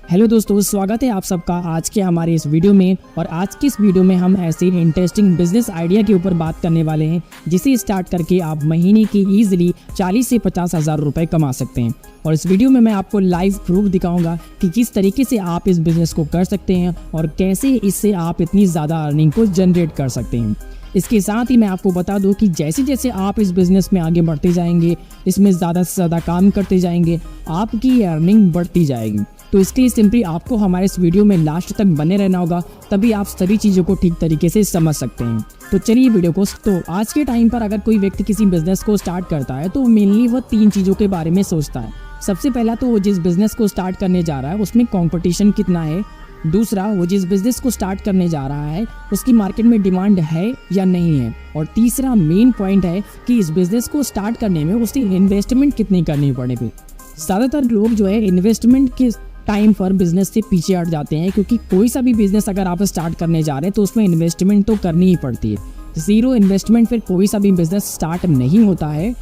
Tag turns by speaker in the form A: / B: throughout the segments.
A: Hello दोस्तों, स्वागत है आप सबका आज के हमारे इस वीडियो में। और आज की इस वीडियो में हम ऐसे इंटरेस्टिंग बिजनेस आइडिया के ऊपर बात करने वाले हैं जिसे स्टार्ट करके आप महीने की ईजिली 40 से 50 हज़ार रुपये कमा सकते हैं। और इस वीडियो में मैं आपको लाइव प्रूफ दिखाऊंगा कि किस तरीके से आप इस बिज़नेस को कर सकते हैं और कैसे इससे आप इतनी ज़्यादा अर्निंग को जनरेट कर सकते हैं। इसके साथ ही मैं आपको बता दूं कि जैसे जैसे आप इस बिज़नेस में आगे बढ़ते जाएंगे, इसमें ज़्यादा से ज़्यादा काम करते जाएंगे, आपकी अर्निंग बढ़ती जाएगी। तो इसके लिए सिंपली आपको हमारे इस वीडियो में लास्ट तक बने रहना होगा, तभी आप सभी चीज़ों को ठीक तरीके से समझ सकते हैं। तो चलिए वीडियो को। तो आज के टाइम पर अगर कोई व्यक्ति किसी बिज़नेस को स्टार्ट करता है तो मेनली वो 3 चीज़ों के बारे में सोचता है। सबसे पहला तो वो जिस बिज़नेस को स्टार्ट करने जा रहा है उसमें कॉम्पिटिशन कितना है। दूसरा, वो जिस बिज़नेस को स्टार्ट करने जा रहा है उसकी मार्केट में डिमांड है या नहीं है। और तीसरा मेन पॉइंट है कि इस बिज़नेस को स्टार्ट करने में उसकी इन्वेस्टमेंट कितनी करनी पड़ेगी। ज़्यादातर लोग जो है इन्वेस्टमेंट के टाइम पर बिजनेस से पीछे हट जाते हैं, क्योंकि कोई सा भी बिजनेस अगर आप स्टार्ट करने जा रहे हैं तो उसमें इन्वेस्टमेंट तो करनी ही पड़ती है। ज़ीरो इन्वेस्टमेंट फिर कोई सा भी बिजनेस स्टार्ट नहीं होता है,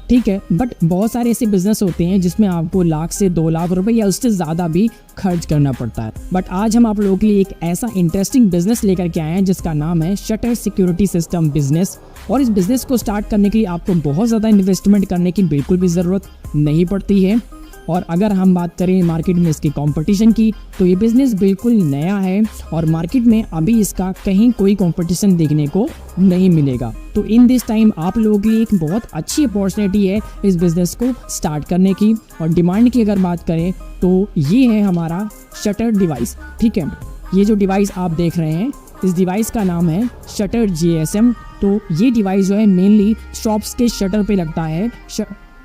A: ठीक है। बट बहुत सारे ऐसे बिजनेस होते हैं जिसमें आपको लाख से 2 लाख रुपए या उससे ज़्यादा भी खर्च करना पड़ता है। बट आज हम आप लोगों के लिए एक ऐसा इंटरेस्टिंग बिजनेस लेकर के आए हैं जिसका नाम है शटर सिक्योरिटी सिस्टम बिजनेस। और इस बिजनेस को स्टार्ट करने के लिए आपको बहुत ज़्यादा इन्वेस्टमेंट करने की बिल्कुल भी ज़रूरत नहीं पड़ती है। और अगर हम बात करें मार्केट में इसकी कंपटीशन की, तो ये बिज़नेस बिल्कुल नया है और मार्केट में अभी इसका कहीं कोई कंपटीशन देखने को नहीं मिलेगा। तो इन दिस टाइम आप लोगों के लिए एक बहुत अच्छी अपॉर्चुनिटी है इस बिज़नेस को स्टार्ट करने की। और डिमांड की अगर बात करें तो ये है हमारा शटर डिवाइस, ठीक है। ये जो डिवाइस आप देख रहे हैं, इस डिवाइस का नाम है शटर GSM। तो ये डिवाइस जो है मेनली शॉप्स के शटर पे लगता है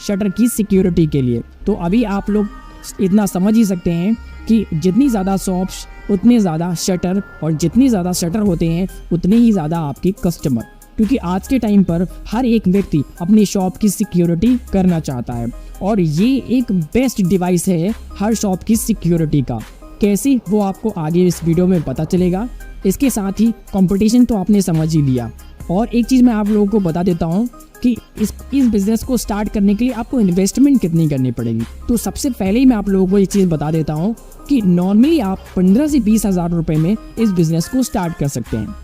A: शटर की सिक्योरिटी के लिए। तो अभी आप लोग इतना समझ ही सकते हैं कि जितनी ज़्यादा शॉप्स उतने ज़्यादा शटर, और जितनी ज़्यादा शटर होते हैं उतने ही ज़्यादा आपके कस्टमर, क्योंकि आज के टाइम पर हर एक व्यक्ति अपनी शॉप की सिक्योरिटी करना चाहता है। और ये एक बेस्ट डिवाइस है हर शॉप की सिक्योरिटी का। कैसे, वो आपको आगे इस वीडियो में पता चलेगा। इसके साथ ही कंपटीशन तो आपने समझ ही लिया। और एक चीज़ मैं आप लोगों को बता देता हूँ कि इस बिज़नेस को स्टार्ट करने के लिए आपको इन्वेस्टमेंट कितनी करनी पड़ेगी। तो सबसे पहले ही मैं आप लोगों को ये चीज़ बता देता हूँ कि नॉर्मली आप 15 से 20 हज़ार रुपये में इस बिज़नेस को स्टार्ट कर सकते हैं।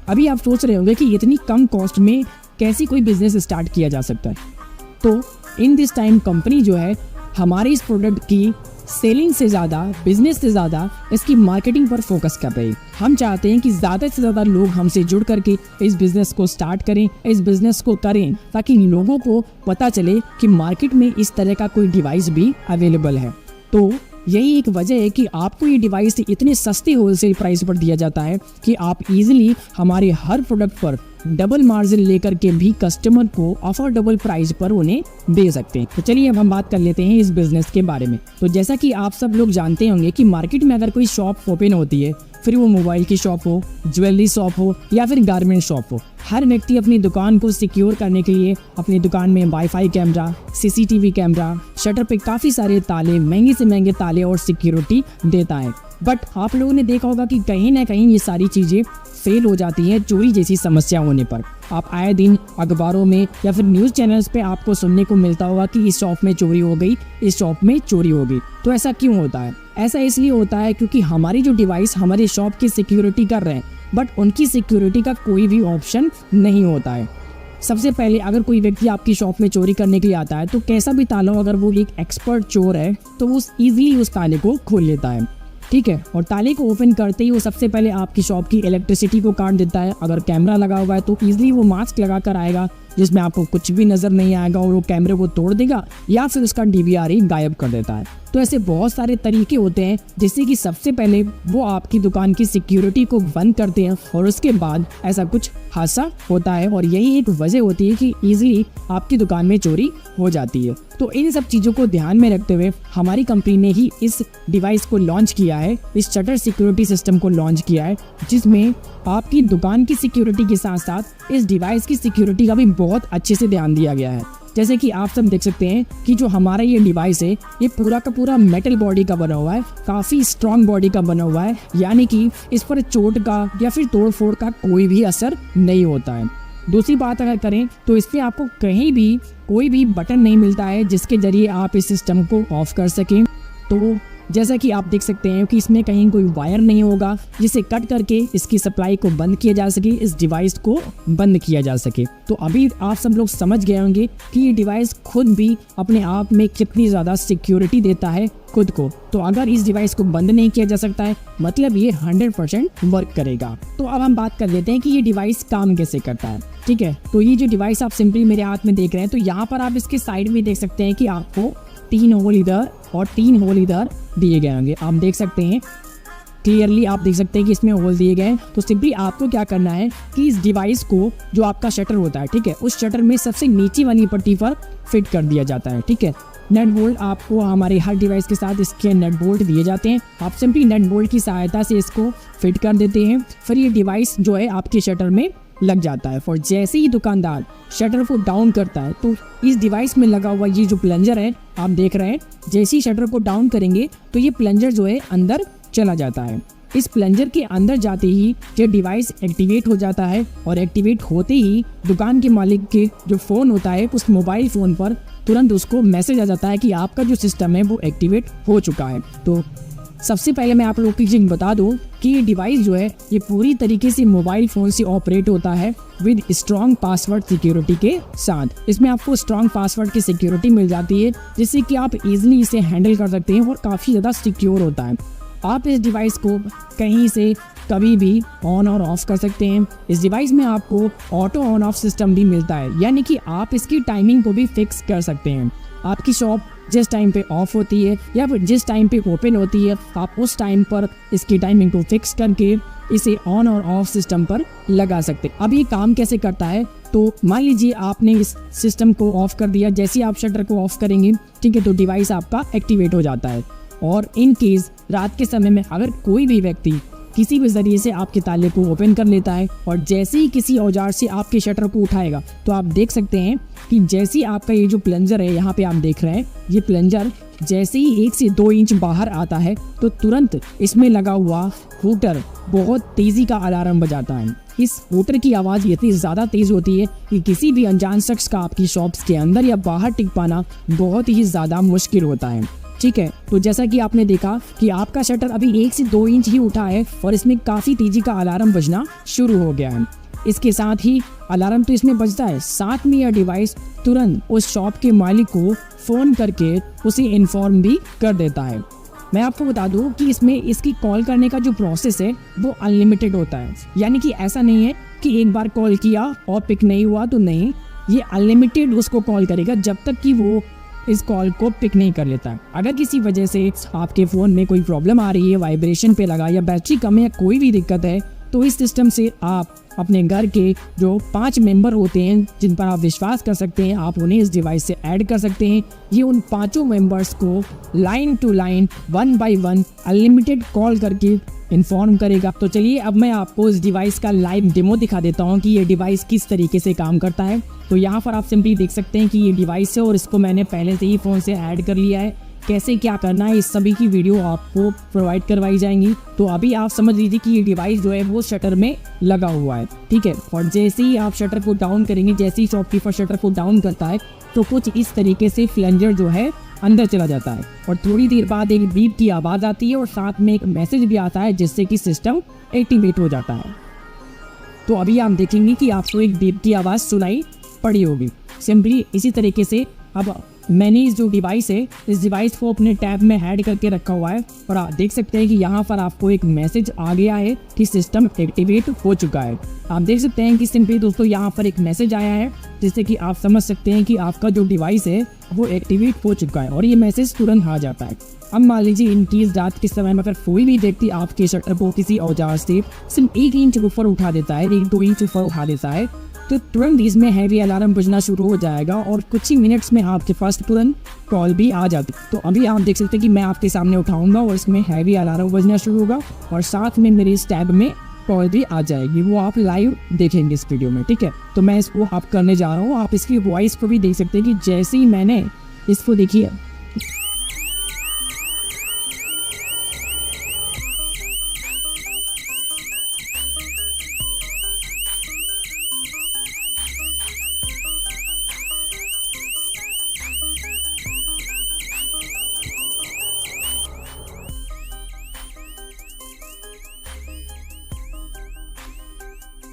A: अभी आप सोच रहे होंगे कि इतनी कम कॉस्ट में कैसे कोई बिज़नेस स्टार्ट किया जा सकता है। तो इन दिस टाइम कंपनी जो है हमारे इस प्रोडक्ट की सेलिंग से ज़्यादा, बिजनेस से ज़्यादा इसकी मार्केटिंग पर फोकस कर रही है। हम चाहते हैं कि ज़्यादा से ज़्यादा लोग हमसे जुड़ करके इस बिज़नेस को स्टार्ट करें, इस बिज़नेस को करें, ताकि लोगों को पता चले कि मार्केट में इस तरह का कोई डिवाइस भी अवेलेबल है। तो यही एक वजह है कि आपको ये डिवाइस इतने सस्ते होलसेल प्राइस पर दिया जाता है कि आप इजीली हमारे हर प्रोडक्ट पर डबल मार्जिन लेकर के भी कस्टमर को अफोर्डेबल प्राइस पर उन्हें दे सकते हैं। तो चलिए अब हम बात कर लेते हैं इस बिज़नेस के बारे में। तो जैसा कि आप सब लोग जानते होंगे कि मार्केट में अगर कोई शॉप ओपन होती है, फिर वो मोबाइल की शॉप हो, ज्वेलरी शॉप हो या फिर गारमेंट शॉप हो, हर व्यक्ति अपनी दुकान को सिक्योर करने के लिए अपनी दुकान में wifi camera, CCTV camera, shutter पे काफ़ी सारे ताले, महंगे से महंगे ताले और सिक्योरिटी देता है। बट आप लोगों ने देखा होगा कि कहीं ना कहीं ये सारी चीज़ें फेल हो जाती हैं चोरी जैसी समस्या होने पर। आप आए दिन अखबारों में या फिर न्यूज़ चैनल्स पे आपको सुनने को मिलता होगा कि इस शॉप में चोरी हो गई, इस शॉप में चोरी हो गई। तो ऐसा क्यों होता है? ऐसा इसलिए होता है क्योंकि हमारी जो डिवाइस हमारे शॉप की सिक्योरिटी कर रहे हैं, बट उनकी सिक्योरिटी का कोई भी ऑप्शन नहीं होता है। सबसे पहले अगर कोई व्यक्ति आपकी शॉप में चोरी करने के लिए आता है तो कैसा भी ताला हो, अगर वो एक एक्सपर्ट चोर है तो वो ईजिली उस ताले को खोल लेता है, ठीक है। और ताले को ओपन करते ही वो सबसे पहले आपकी शॉप की इलेक्ट्रिसिटी को काट देता है। अगर कैमरा लगा हुआ है तो ईजिली वो मास्क लगा कर आएगा जिसमें आपको कुछ भी नज़र नहीं आएगा और वो कैमरे को तोड़ देगा या फिर उसका DVR ही गायब कर देता है। तो ऐसे बहुत सारे तरीके होते हैं जिससे कि सबसे पहले वो आपकी दुकान की सिक्योरिटी को बंद करते हैं और उसके बाद ऐसा कुछ हादसा होता है। और यही एक वजह होती है कि ईजिली आपकी दुकान में चोरी हो जाती है। तो इन सब चीज़ों को ध्यान में रखते हुए हमारी कंपनी ने ही इस डिवाइस को लॉन्च किया है, इस शटर सिक्योरिटी सिस्टम को लॉन्च किया है, जिसमें आपकी दुकान की सिक्योरिटी के साथ साथ इस डिवाइस की सिक्योरिटी का भी बहुत अच्छे से ध्यान दिया गया है। जैसे कि आप सब देख सकते हैं कि जो हमारा ये डिवाइस है ये पूरा का पूरा मेटल बॉडी का बना हुआ है, काफ़ी स्ट्रॉन्ग बॉडी का बना हुआ है, यानी कि इस पर चोट का या फिर तोड़ फोड़ का कोई भी असर नहीं होता है। दूसरी बात अगर करें तो इसमें आपको कहीं भी कोई भी बटन नहीं मिलता है जिसके जरिए आप इस सिस्टम को ऑफ कर सकें। तो जैसा कि आप देख सकते हैं कि इसमें कहीं कोई वायर नहीं होगा जिसे कट करके इसकी सप्लाई को बंद किया जा सके, इस डिवाइस को बंद किया जा सके। तो अभी आप सब लोग समझ गए होंगे कि ये डिवाइस खुद भी अपने आप में कितनी ज़्यादा सिक्योरिटी देता है खुद को। तो अगर इस डिवाइस को बंद नहीं किया जा सकता है मतलब ये 100% वर्क करेगा। तो अब हम बात कर लेते हैं कि ये डिवाइस काम कैसे करता है। ठीक है, तो ये जो डिवाइस आप सिंपली मेरे हाथ में देख रहे हैं, तो यहाँ पर आप इसके साइड में देख सकते हैं कि आपको 3 होल इधर और 3 होल इधर दिए गए होंगे। आप देख सकते हैं क्लियरली, आप देख सकते हैं कि इसमें होल दिए गए हैं। तो सिंपली आपको क्या करना है कि इस डिवाइस को जो आपका शटर होता है, ठीक है, उस शटर में सबसे नीचे वाली पट्टी पर फिट कर दिया जाता है। ठीक है, नेट बोल्ट आपको हमारे हर डिवाइस के साथ इसके नेट बोल्ट दिए जाते हैं। आप सिंपली नेट बोल्ट की सहायता से इसको फिट कर देते हैं, फिर ये डिवाइस जो है आपके शटर में लग जाता है। और जैसे ही दुकानदार शटर को डाउन करता है तो इस डिवाइस में लगा हुआ ये जो प्लंजर है आप देख रहे हैं, जैसे ही शटर को डाउन करेंगे तो ये प्लंजर जो है अंदर चला जाता है। इस प्लंजर के अंदर जाते ही ये डिवाइस एक्टिवेट हो जाता है और एक्टिवेट होते ही दुकान के मालिक के जो फ़ोन होता है उस मोबाइल फ़ोन पर तुरंत उसको मैसेज आ जाता है कि आपका जो सिस्टम है वो एक्टिवेट हो चुका है। तो सबसे पहले मैं आप लोगों को चीज़ बता दूं कि ये डिवाइस जो है ये पूरी तरीके से मोबाइल फ़ोन से ऑपरेट होता है विद स्ट्रॉन्ग पासवर्ड सिक्योरिटी के साथ। इसमें आपको स्ट्रॉन्ग पासवर्ड की सिक्योरिटी मिल जाती है जिससे कि आप इजीली इसे हैंडल कर सकते हैं और काफ़ी ज़्यादा सिक्योर होता है। आप इस डिवाइस को कहीं से कभी भी ऑन और ऑफ कर सकते हैं। इस डिवाइस में आपको ऑटो ऑन ऑफ सिस्टम भी मिलता है, यानी कि आप इसकी टाइमिंग को भी फिक्स कर सकते हैं। आपकी शॉप जिस टाइम पे ऑफ होती है या फिर जिस टाइम पे ओपन होती है आप उस टाइम पर इसकी टाइमिंग को फिक्स करके इसे ऑन और ऑफ सिस्टम पर लगा सकते हैं। अब ये काम कैसे करता है, तो मान लीजिए आपने इस सिस्टम को ऑफ कर दिया, जैसे ही आप शटर को ऑफ करेंगे, ठीक है, तो डिवाइस आपका एक्टिवेट हो जाता है। और इन केस रात के समय में अगर कोई भी व्यक्ति किसी भी ज़रिए से आपके ताले को ओपन कर लेता है और जैसे ही किसी औजार से आपके शटर को उठाएगा तो आप देख सकते हैं कि जैसे ही आपका ये जो प्लंजर है, यहाँ पे आप देख रहे हैं, ये प्लंजर जैसे ही 1 से 2 इंच बाहर आता है तो तुरंत इसमें लगा हुआ हूटर बहुत तेज़ी का अलार्म बजाता है। इस हूटर की आवाज़ इतनी ज़्यादा तेज़ होती है कि किसी भी अनजान शख्स का आपकी शॉप्स के अंदर या बाहर टिक पाना बहुत ही ज़्यादा मुश्किल होता है। ठीक है, तो जैसा कि आपने देखा कि आपका शटर अभी 1 से 2 इंच ही उठा है और इसमें काफ़ी तेज़ी का अलार्म बजना शुरू हो गया है। इसके साथ ही अलार्म तो इसमें बजता है, साथ में यह डिवाइस तुरंत उस शॉप के मालिक को फ़ोन करके उसे इन्फॉर्म भी कर देता है। मैं आपको बता दूं कि इसमें इसकी कॉल करने का जो प्रोसेस है वो अनलिमिटेड होता है, यानी कि ऐसा नहीं है कि एक बार कॉल किया और पिक नहीं हुआ तो नहीं, ये अनलिमिटेड उसको कॉल करेगा जब तक कि वो इस कॉल को पिक नहीं कर लेता है। अगर किसी वजह से आपके फ़ोन में कोई प्रॉब्लम आ रही है, वाइब्रेशन पे लगा या बैटरी कम है या कोई भी दिक्कत है, तो इस सिस्टम से आप अपने घर के जो 5 मेंबर होते हैं जिन पर आप विश्वास कर सकते हैं, आप उन्हें इस डिवाइस से ऐड कर सकते हैं। ये उन 5 मेंबर्स को line to line 1 by 1 unlimited call करके इन्फॉर्म करेगा। तो चलिए अब मैं आपको इस डिवाइस का लाइव डेमो दिखा देता हूँ कि ये डिवाइस किस तरीके से काम करता है। तो यहाँ पर आप सिंपली देख सकते हैं कि ये डिवाइस है और इसको मैंने पहले से ही फ़ोन से ऐड कर लिया है। कैसे क्या करना है इस सभी की वीडियो आपको प्रोवाइड करवाई जाएंगी। तो अभी आप समझ लीजिए कि ये डिवाइस जो है वो शटर में लगा हुआ है, ठीक है, और जैसे ही आप शटर को डाउन करेंगे, जैसे ही शॉपकीपर शटर को डाउन करता है तो कुछ इस तरीके से प्लंजर जो है अंदर चला जाता है और थोड़ी देर बाद एक बीप की आवाज़ आती है और साथ में एक मैसेज भी आता है जिससे कि सिस्टम एक्टिवेट हो जाता है। तो अभी आप देखेंगे कि आपको एक बीप की आवाज़ सुनाई पड़ी होगी। सिंपली इसी तरीके से अब मैंने इस जो डिवाइस है इस डिवाइस को अपने टैब में ऐड करके रखा हुआ है और आप देख सकते हैं कि यहाँ पर आपको एक मैसेज आ गया है कि सिस्टम एक्टिवेट हो चुका है। आप देख सकते हैं कि सिंपली दोस्तों यहाँ पर एक मैसेज आया है जिससे कि आप समझ सकते हैं कि आपका जो डिवाइस है वो एक्टिवेट हो चुका है और ये मैसेज तुरंत आ जाता है। अब मान लीजिए इनकेस रात के समय में अगर कोई भी व्यक्ति आपके शटर को किसी औजार से सिर्फ 1 इंच ऊपर उठा देता है, 1-2 इंच ऊपर उठा देता है, तो तुरंत इसमें हैवी अलार्म बजना शुरू हो जाएगा और कुछ ही मिनट्स में आपके पास तुरंत कॉल भी आ जाती। तो अभी आप देख सकते हैं कि मैं आपके सामने उठाऊंगा और इसमें हैवी अलार्म बजना शुरू होगा और साथ में मेरे इस टैब में कॉल भी आ जाएगी, वो आप लाइव देखेंगे इस वीडियो में, ठीक है। तो मैं इसको आप करने जा रहा हूँ, आप इसकी वॉइस को भी देख सकते हैं कि जैसे ही मैंने इसको देखिए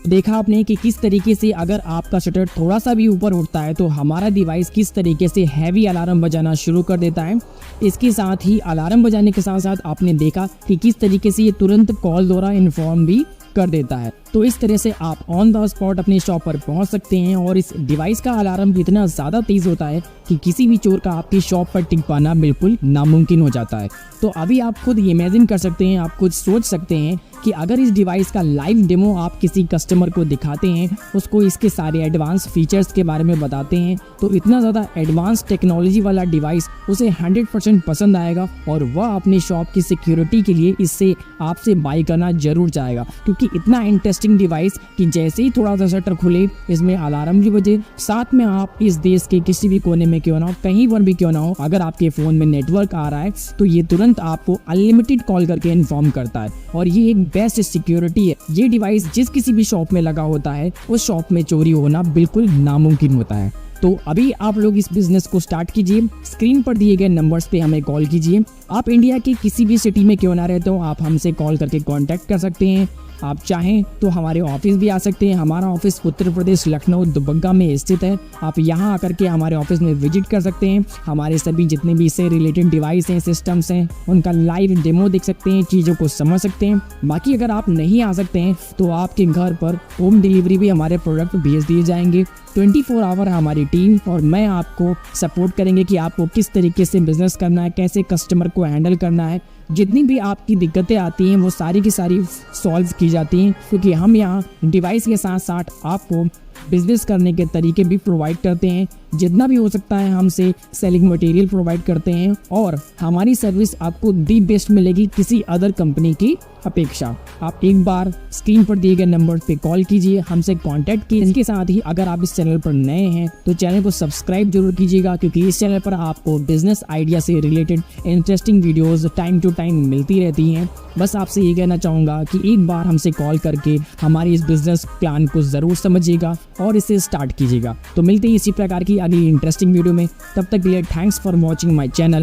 A: देखा आपने कि किस तरीके से अगर आपका शटर थोड़ा सा भी ऊपर उठता है तो हमारा डिवाइस किस तरीके से हैवी अलार्म बजाना शुरू कर देता है। इसके साथ ही अलार्म बजाने के साथ साथ आपने देखा कि किस तरीके से ये तुरंत कॉल द्वारा इन्फॉर्म भी कर देता है। तो इस तरह से आप ऑन द स्पॉट अपनी शॉप पर पहुंच सकते हैं और इस डिवाइस का अलार्म इतना ज़्यादा तेज़ होता है कि किसी भी चोर का आपकी शॉप पर टिक पाना बिल्कुल नामुमकिन हो जाता है। तो अभी आप खुद इमेजिन कर सकते हैं, आप खुद सोच सकते हैं कि अगर इस डिवाइस का लाइव डेमो आप किसी कस्टमर को दिखाते हैं, उसको इसके सारे एडवांस फीचर्स के बारे में बताते हैं, तो इतना ज़्यादा एडवांस टेक्नोलॉजी वाला डिवाइस उसे 100% पसंद आएगा और वह अपनी शॉप की सिक्योरिटी के लिए इससे आपसे बाई करना जरूर चाहेगा। क्योंकि इतना इंटरेस्टिंग डिवाइस कि जैसे ही थोड़ा सा शटर खुले इसमें अलार्म भी बजे, साथ में आप इस देश के किसी भी कोने में क्यों ना हो, कहीं पर भी क्यों ना हो, अगर आपके फ़ोन में नेटवर्क आ रहा है तो ये तुरंत आपको अनलिमिटेड कॉल करके इन्फॉर्म करता है। और ये एक बेस्ट सिक्योरिटी है। ये डिवाइस जिस किसी भी शॉप में लगा होता है उस शॉप में चोरी होना बिल्कुल नामुमकिन होता है। तो अभी आप लोग इस बिजनेस को स्टार्ट कीजिए, स्क्रीन पर दिए गए नंबर्स पे हमें कॉल कीजिए। आप इंडिया की किसी भी सिटी में क्यों ना रहते हो, आप हमसे कॉल करके कांटेक्ट कर सकते हैं। आप चाहें तो हमारे ऑफिस भी आ सकते हैं। हमारा ऑफिस उत्तर प्रदेश लखनऊ दुबग्गा में स्थित है। आप यहां आकर के हमारे ऑफिस में विजिट कर सकते हैं। हमारे सभी जितने भी इससे रिलेटेड डिवाइस हैं, सिस्टम्स हैं, उनका लाइव डेमो देख सकते हैं, चीज़ों को समझ सकते हैं। बाकी अगर आप नहीं आ सकते हैं तो आपके घर पर होम डिलीवरी भी हमारे प्रोडक्ट भेज दिए जाएंगे। 24 आवर हमारी टीम और मैं आपको सपोर्ट करेंगे कि आपको किस तरीके से बिजनेस करना है, कैसे कस्टमर को हैंडल करना है। जितनी भी आपकी दिक्कतें आती हैं वो सारी की सारी सॉल्व की जाती हैं, क्योंकि हम यहाँ डिवाइस के साथ साथ आपको बिजनेस करने के तरीके भी प्रोवाइड करते हैं। जितना भी हो सकता है हमसे सेलिंग मटेरियल प्रोवाइड करते हैं और हमारी सर्विस आपको दी बेस्ट मिलेगी किसी अदर कंपनी की अपेक्षा। आप एक बार स्क्रीन पर दिए गए नंबर पे कॉल कीजिए, हमसे कांटेक्ट कीजिए। इसके साथ ही अगर आप इस चैनल पर नए हैं तो चैनल को सब्सक्राइब जरूर कीजिएगा, क्योंकि इस चैनल पर आपको बिजनेस आइडिया से related interesting videos time to time मिलती रहती हैं। बस आपसे ये कहना चाहूँगा कि एक बार हमसे कॉल करके हमारी इस बिजनेस प्लान को ज़रूर समझिएगा और इसे स्टार्ट कीजिएगा। तो मिलते हैं इसी प्रकार की अगली इंटरेस्टिंग वीडियो में। तब तक के लिए thanks for watching my channel.